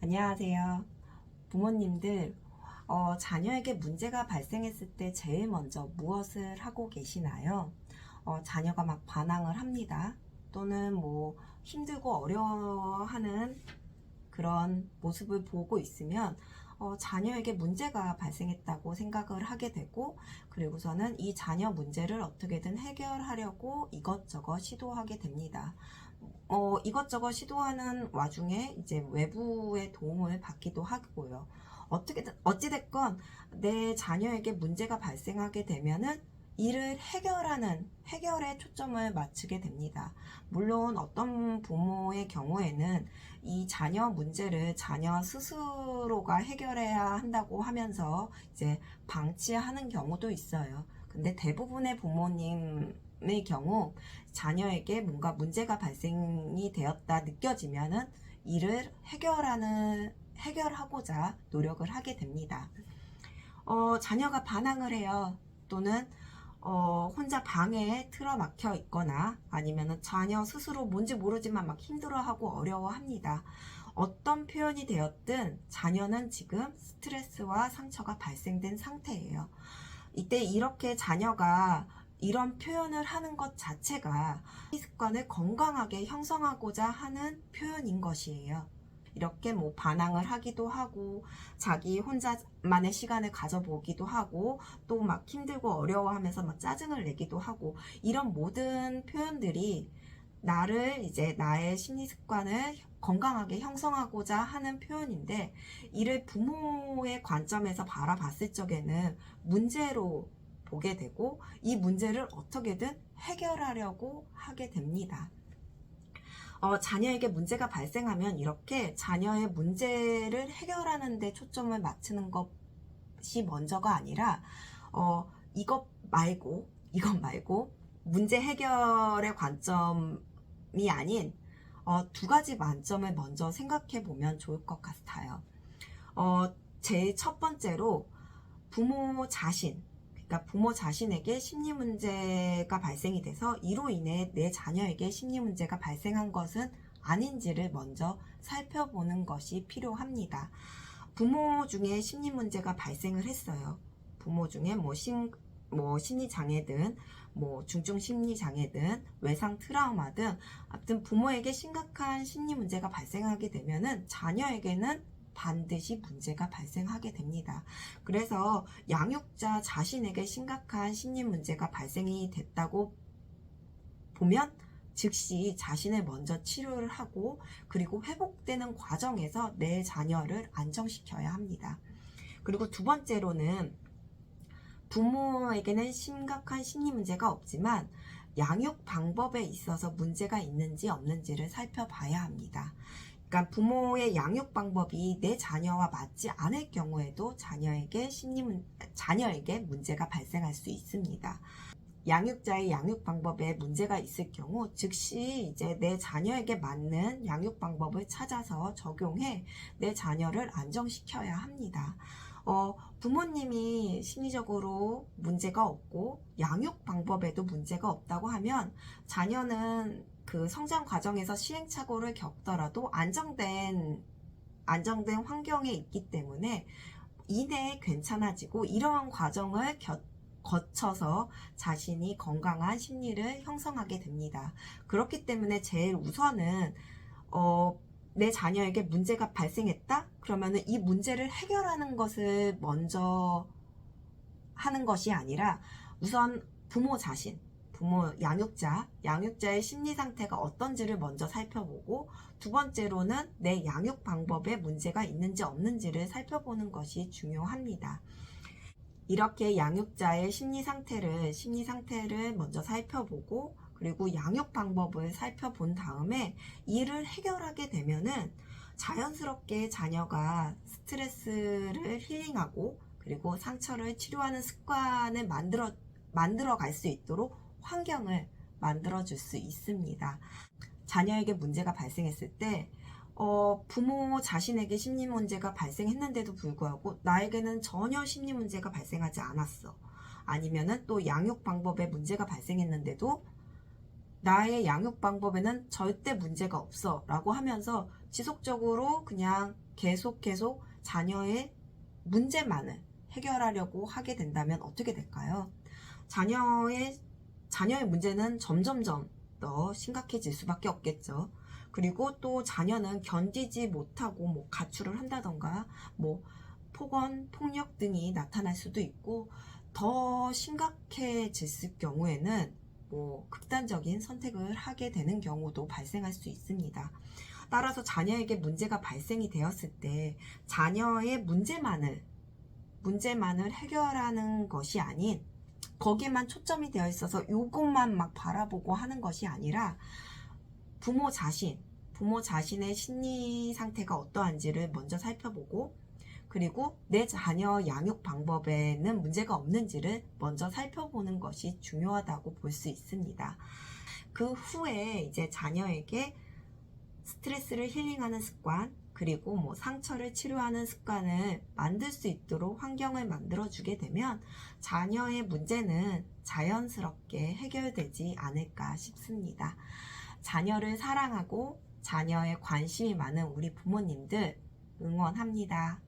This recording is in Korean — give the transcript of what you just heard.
안녕하세요. 부모님들, 자녀에게 문제가 발생했을 때 제일 먼저 무엇을 하고 계시나요? 자녀가 막 반항을 합니다. 또는 뭐 힘들고 어려워하는 그런 모습을 보고 있으면 자녀에게 문제가 발생했다고 생각을 하게 되고, 그리고서는 이 자녀 문제를 어떻게든 해결하려고 이것저것 시도하게 됩니다. 이것저것 시도하는 와중에 이제 외부의 도움을 받기도 하고요. 어찌됐건 내 자녀에게 문제가 발생하게 되면은 이를 해결에 초점을 맞추게 됩니다. 물론 어떤 부모의 경우에는 이 자녀 문제를 자녀 스스로가 해결해야 한다고 하면서 이제 방치하는 경우도 있어요. 근데 대부분의 부모님의 경우 자녀에게 뭔가 문제가 발생이 되었다 느껴지면은 이를 해결하고자 노력을 하게 됩니다. 자녀가 반항을 해요. 또는 혼자 방에 틀어막혀 있거나 아니면 자녀 스스로 뭔지 모르지만 막 힘들어하고 어려워합니다. 어떤 표현이 되었든 자녀는 지금 스트레스와 상처가 발생된 상태예요. 이때 이렇게 자녀가 이런 표현을 하는 것 자체가 이 습관을 건강하게 형성하고자 하는 표현인 것이에요. 이렇게 뭐 반항을 하기도 하고 자기 혼자만의 시간을 가져보기도 하고 또 막 힘들고 어려워하면서 막 짜증을 내기도 하고, 이런 모든 표현들이 나의 심리 습관을 건강하게 형성하고자 하는 표현인데, 이를 부모의 관점에서 바라봤을 적에는 문제로 보게 되고 이 문제를 어떻게든 해결하려고 하게 됩니다. 자녀에게 문제가 발생하면 이렇게 자녀의 문제를 해결하는 데 초점을 맞추는 것이 먼저가 아니라 이것 말고 문제 해결의 관점이 아닌 두 가지 관점을 먼저 생각해 보면 좋을 것 같아요. 제일 첫 번째로 부모 자신에게 심리 문제가 발생이 돼서 이로 인해 내 자녀에게 심리 문제가 발생한 것은 아닌지를 먼저 살펴보는 것이 필요합니다. 부모 중에 심리 문제가 발생을 했어요. 부모 중에 심리 장애든 중증 심리 장애든 외상 트라우마 등 아무튼 부모에게 심각한 심리 문제가 발생하게 되면은 자녀에게는 반드시 문제가 발생하게 됩니다. 그래서 양육자 자신에게 심각한 심리 문제가 발생이 됐다고 보면 즉시 자신을 먼저 치료를 하고, 그리고 회복되는 과정에서 내 자녀를 안정시켜야 합니다. 그리고 두 번째로는 부모에게는 심각한 심리 문제가 없지만 양육 방법에 있어서 문제가 있는지 없는지를 살펴봐야 합니다. 그러니까 부모의 양육 방법이 내 자녀와 맞지 않을 경우에도 자녀에게 문제가 발생할 수 있습니다. 양육자의 양육 방법에 문제가 있을 경우 즉시 이제 내 자녀에게 맞는 양육 방법을 찾아서 적용해 내 자녀를 안정시켜야 합니다. 부모님이 심리적으로 문제가 없고 양육 방법에도 문제가 없다고 하면 자녀는 그 성장 과정에서 시행착오를 겪더라도 안정된 환경에 있기 때문에 이내 괜찮아지고, 이러한 과정을 거쳐서 자신이 건강한 심리를 형성하게 됩니다. 그렇기 때문에 제일 우선은 내 자녀에게 문제가 발생했다? 그러면은 이 문제를 해결하는 것을 먼저 하는 것이 아니라 우선 양육자의 심리 상태가 어떤지를 먼저 살펴보고, 두 번째로는 내 양육 방법에 문제가 있는지 없는지를 살펴보는 것이 중요합니다. 이렇게 양육자의 심리 상태를 먼저 살펴보고, 그리고 양육 방법을 살펴본 다음에 이를 해결하게 되면은 자연스럽게 자녀가 스트레스를 힐링하고 그리고 상처를 치료하는 습관을 만들어 갈 수 있도록 환경을 만들어 줄 수 있습니다. 자녀에게 문제가 발생했을 때 부모 자신에게 심리 문제가 발생했는데도 불구하고 나에게는 전혀 심리 문제가 발생하지 않았어. 아니면은 또 양육 방법에 문제가 발생했는데도 나의 양육 방법에는 절대 문제가 없어 라고 하면서 지속적으로 그냥 계속 자녀의 문제만을 해결하려고 하게 된다면 어떻게 될까요? 자녀의 문제는 점점점 더 심각해질 수밖에 없겠죠. 그리고 또 자녀는 견디지 못하고 뭐 가출을 한다던가 뭐 폭언, 폭력 등이 나타날 수도 있고, 더 심각해질 경우에는 뭐 극단적인 선택을 하게 되는 경우도 발생할 수 있습니다. 따라서 자녀에게 문제가 발생이 되었을 때 자녀의 문제만을 해결하는 것이 아닌, 거기에만 초점이 되어 있어서 이것만 막 바라보고 하는 것이 아니라 부모 자신의 심리 상태가 어떠한지를 먼저 살펴보고, 그리고 내 자녀 양육 방법에는 문제가 없는지를 먼저 살펴보는 것이 중요하다고 볼 수 있습니다. 그 후에 이제 자녀에게 스트레스를 힐링하는 습관, 그리고 뭐 상처를 치료하는 습관을 만들 수 있도록 환경을 만들어주게 되면 자녀의 문제는 자연스럽게 해결되지 않을까 싶습니다. 자녀를 사랑하고 자녀에 관심이 많은 우리 부모님들 응원합니다.